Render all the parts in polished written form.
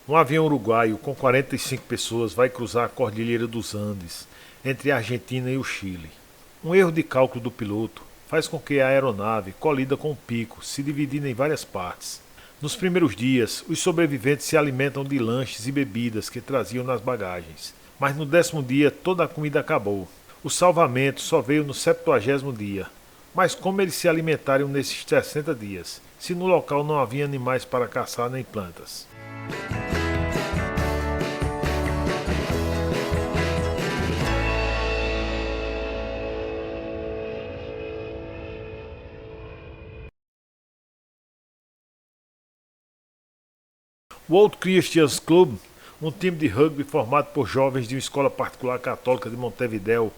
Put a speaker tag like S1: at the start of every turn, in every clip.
S1: Um avião uruguaio com 45 pessoas vai cruzar a Cordilheira dos Andes, entre a Argentina e o Chile. Um erro de cálculo do piloto faz com que a aeronave colida com o pico, se dividindo em várias partes. Nos primeiros dias, os sobreviventes se alimentam de lanches e bebidas que traziam nas bagagens. Mas no 10º dia toda a comida acabou. O salvamento só veio no 70º dia. Mas como eles se alimentariam nesses 60 dias, se no local não havia animais para caçar nem plantas? O Old Christians Club, um time de rugby formado por jovens de uma escola particular católica de Montevideo,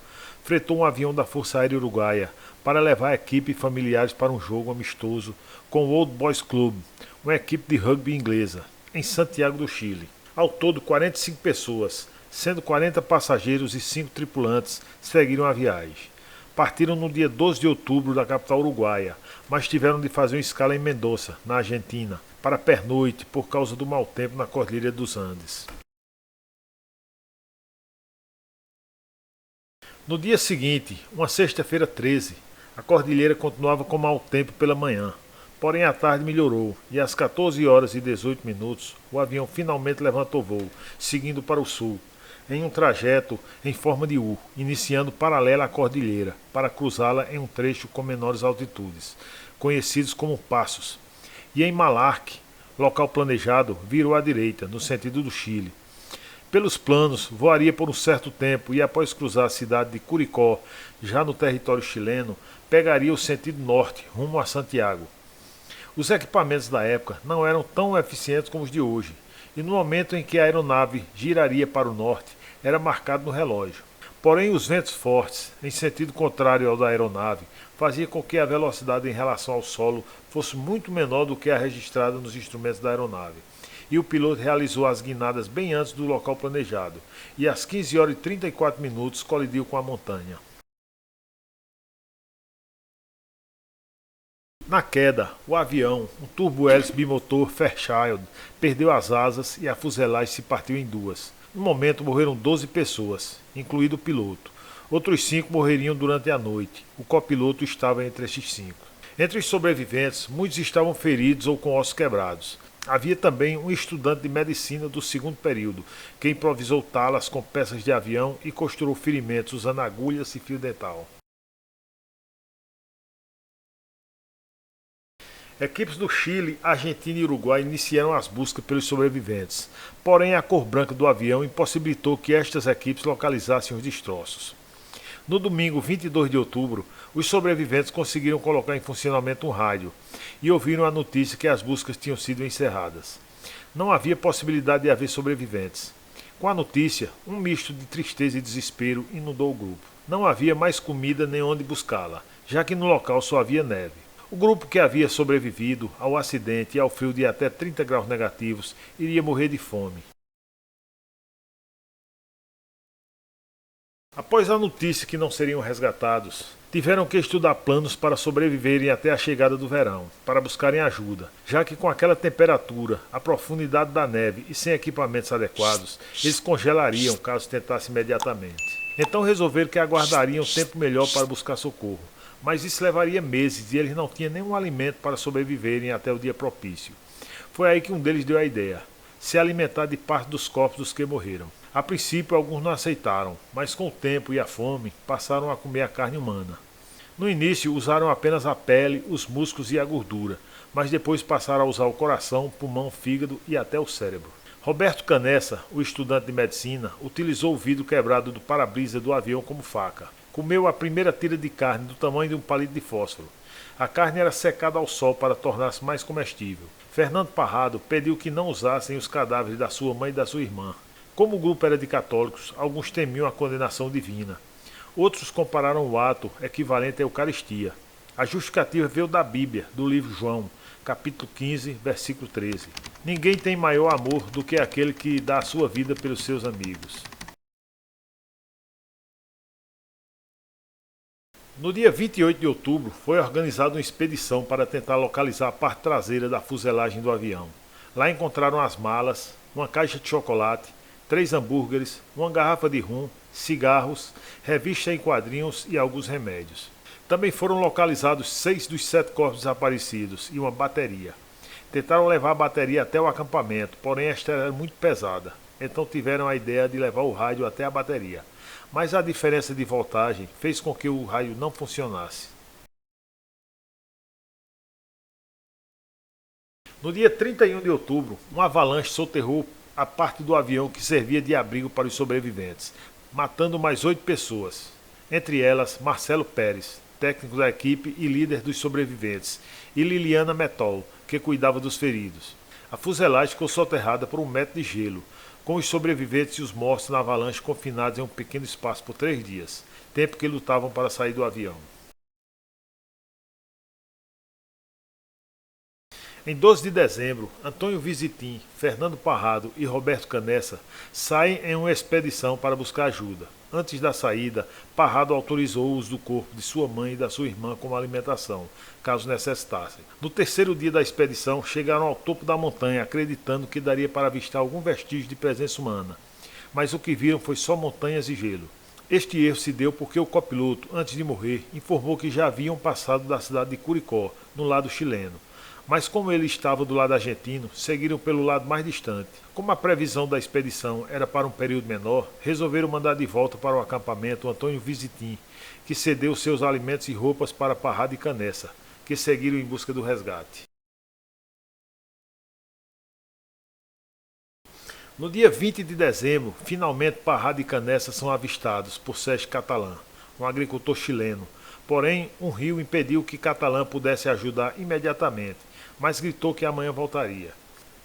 S1: fretou um avião da Força Aérea Uruguaia para levar a equipe e familiares para um jogo amistoso com o Old Boys Club, uma equipe de rugby inglesa, em Santiago do Chile. Ao todo, 45 pessoas, sendo 40 passageiros e 5 tripulantes, seguiram a viagem. Partiram no dia 12 de outubro da capital uruguaia, mas tiveram de fazer uma escala em Mendoza, na Argentina, para pernoite por causa do mau tempo na Cordilheira dos Andes. No dia seguinte, uma sexta-feira 13, a cordilheira continuava com mau tempo pela manhã, porém à tarde melhorou e às 14 horas e 18 minutos o avião finalmente levantou voo, seguindo para o sul, em um trajeto em forma de U, iniciando paralela à cordilheira, para cruzá-la em um trecho com menores altitudes, conhecidos como passos, e em Malarque, local planejado, virou à direita, no sentido do Chile. Pelos planos, voaria por um certo tempo e após cruzar a cidade de Curicó, já no território chileno, pegaria o sentido norte, rumo a Santiago. Os equipamentos da época não eram tão eficientes como os de hoje, e no momento em que a aeronave giraria para o norte, era marcado no relógio. Porém, os ventos fortes, em sentido contrário ao da aeronave, fazia com que a velocidade em relação ao solo fosse muito menor do que a registrada nos instrumentos da aeronave. E o piloto realizou as guinadas bem antes do local planejado, e às 15 horas e 34 minutos colidiu com a montanha. Na queda, o avião, um turbo-hélice bimotor Fairchild, perdeu as asas e a fuselagem se partiu em duas. No momento morreram 12 pessoas, incluído o piloto. Outros 5 morreriam durante a noite. O copiloto estava entre esses 5. Entre os sobreviventes, muitos estavam feridos ou com ossos quebrados. Havia também um estudante de medicina do 2º período, que improvisou talas com peças de avião e costurou ferimentos usando agulhas e fio dental. Equipes do Chile, Argentina e Uruguai iniciaram as buscas pelos sobreviventes, porém a cor branca do avião impossibilitou que estas equipes localizassem os destroços. No domingo 22 de outubro, os sobreviventes conseguiram colocar em funcionamento um rádio e ouviram a notícia que as buscas tinham sido encerradas. Não havia possibilidade de haver sobreviventes. Com a notícia, um misto de tristeza e desespero inundou o grupo. Não havia mais comida nem onde buscá-la, já que no local só havia neve. O grupo que havia sobrevivido ao acidente e ao frio de até 30 graus negativos iria morrer de fome. Após a notícia que não seriam resgatados, tiveram que estudar planos para sobreviverem até a chegada do verão, para buscarem ajuda, já que com aquela temperatura, a profundidade da neve e sem equipamentos adequados, eles congelariam caso tentassem imediatamente. Então resolveram que aguardariam tempo melhor para buscar socorro. Mas isso levaria meses e eles não tinham nenhum alimento para sobreviverem até o dia propício. Foi aí que um deles deu a ideia: se alimentar de parte dos corpos dos que morreram. A princípio alguns não aceitaram, mas com o tempo e a fome passaram a comer a carne humana. No início usaram apenas a pele, os músculos e a gordura, mas depois passaram a usar o coração, pulmão, fígado e até o cérebro. Roberto Canessa, o estudante de medicina, utilizou o vidro quebrado do para-brisa do avião como faca. Comeu a primeira tira de carne do tamanho de um palito de fósforo. A carne era secada ao sol para tornar-se mais comestível. Fernando Parrado pediu que não usassem os cadáveres da sua mãe e da sua irmã. Como o grupo era de católicos, alguns temiam a condenação divina. Outros compararam o ato equivalente à Eucaristia. A justificativa veio da Bíblia, do livro João, capítulo 15, versículo 13. Ninguém tem maior amor do que aquele que dá a sua vida pelos seus amigos. No dia 28 de outubro, foi organizada uma expedição para tentar localizar a parte traseira da fuselagem do avião. Lá encontraram as malas, uma caixa de chocolate, 3 hambúrgueres, uma garrafa de rum, cigarros, revista em quadrinhos e alguns remédios. Também foram localizados 6 dos 7 corpos desaparecidos e uma bateria. Tentaram levar a bateria até o acampamento, porém esta era muito pesada, então tiveram a ideia de levar o rádio até a bateria. Mas a diferença de voltagem fez com que o rádio não funcionasse. No dia 31 de outubro, uma avalanche soterrou a parte do avião que servia de abrigo para os sobreviventes, matando mais 8 pessoas, entre elas Marcelo Pérez, técnico da equipe e líder dos sobreviventes, e Liliana Metol, que cuidava dos feridos. A fuselagem ficou soterrada por 1 metro de gelo, com os sobreviventes e os mortos na avalanche confinados em um pequeno espaço por 3 dias, tempo que lutavam para sair do avião. Em 12 de dezembro, Antônio Visitim, Fernando Parrado e Roberto Canessa saem em uma expedição para buscar ajuda. Antes da saída, Parrado autorizou o uso do corpo de sua mãe e da sua irmã como alimentação, caso necessitassem. No terceiro dia da expedição, chegaram ao topo da montanha, acreditando que daria para avistar algum vestígio de presença humana. Mas o que viram foi só montanhas e gelo. Este erro se deu porque o copiloto, antes de morrer, informou que já haviam passado da cidade de Curicó, no lado chileno. Mas como ele estava do lado argentino, seguiram pelo lado mais distante. Como a previsão da expedição era para um período menor, resolveram mandar de volta para o acampamento Antônio Visitim, que cedeu seus alimentos e roupas para Parrado e Canessa, que seguiram em busca do resgate. No dia 20 de dezembro, finalmente Parrado e Canessa são avistados por Sérgio Catalã, um agricultor chileno. Porém, um rio impediu que Catalã pudesse ajudar imediatamente, mas gritou que amanhã voltaria.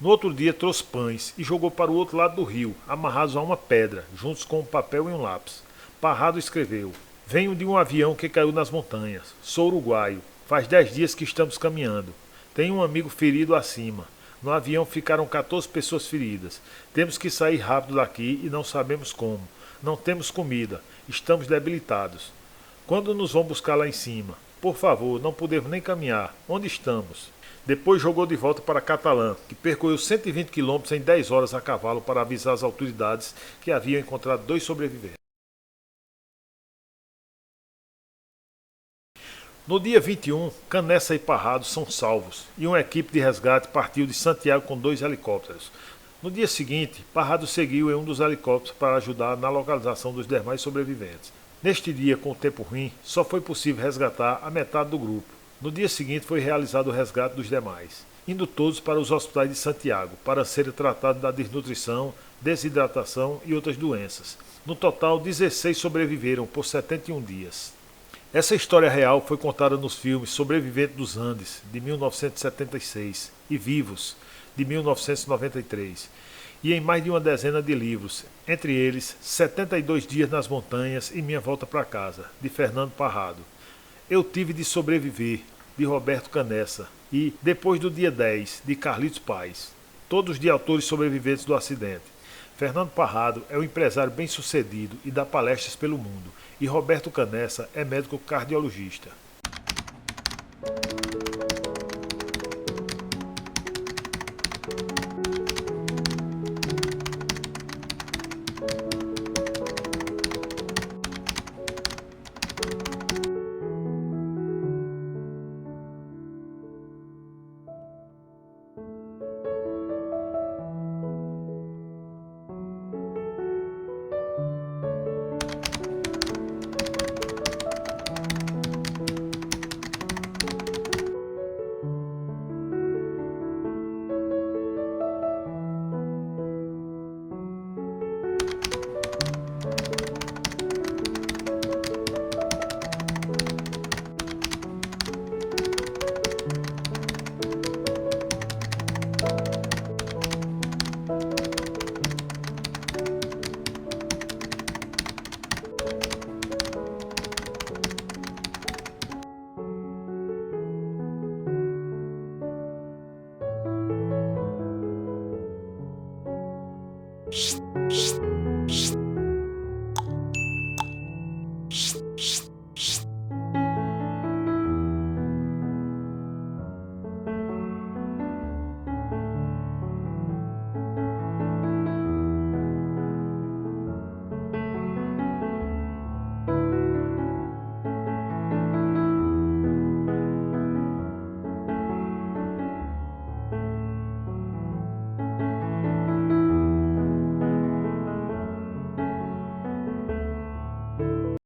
S1: No outro dia trouxe pães e jogou para o outro lado do rio, amarrados a uma pedra, juntos com um papel e um lápis. Parrado escreveu: Venho de um avião que caiu nas montanhas. Sou uruguaio. Faz 10 dias que estamos caminhando. Tenho um amigo ferido acima. No avião ficaram 14 pessoas feridas. Temos que sair rápido daqui e não sabemos como. Não temos comida. Estamos debilitados. Quando nos vão buscar lá em cima? Por favor, não podemos nem caminhar. Onde estamos? Depois jogou de volta para Catalã, que percorreu 120 quilômetros em 10 horas a cavalo para avisar as autoridades que haviam encontrado 2 sobreviventes. No dia 21, Canessa e Parrado são salvos e uma equipe de resgate partiu de Santiago com 2 helicópteros. No dia seguinte, Parrado seguiu em um dos helicópteros para ajudar na localização dos demais sobreviventes. Neste dia, com o tempo ruim, só foi possível resgatar a metade do grupo. No dia seguinte foi realizado o resgate dos demais, indo todos para os hospitais de Santiago para serem tratados da desnutrição, desidratação e outras doenças. No total, 16 sobreviveram por 71 dias. Essa história real foi contada nos filmes Sobrevivente dos Andes, de 1976, e Vivos, de 1993, e em mais de uma dezena de livros, entre eles 72 Dias nas Montanhas e Minha Volta para Casa, de Fernando Parrado. Eu Tive de Sobreviver, de Roberto Canessa, e Depois do Dia 10, de Carlitos Paes, todos de autores sobreviventes do acidente. Fernando Parrado é um empresário bem-sucedido e dá palestras pelo mundo, e Roberto Canessa é médico cardiologista. Shh.